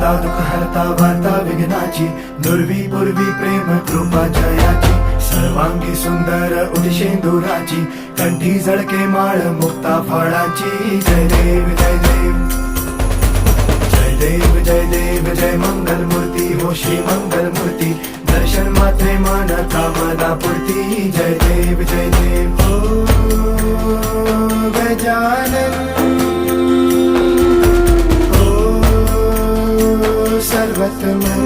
हरता दुःख हरता वार्ता विघ्नाची, दुर्वी पूर्वी प्रेम कृपा जयाची, सर्वांगी सुंदर उदिशेंदुराची, कंठी झळके माळ मुक्ता फळाची. जय देव जय देव जय देव जय देव जय मंगल मूर्ती हो श्री मंगल मूर्ती, दर्शन मात्रे मन कामना पूर्ती. जय देव जय देव हो गजानन हो सर्वतमन.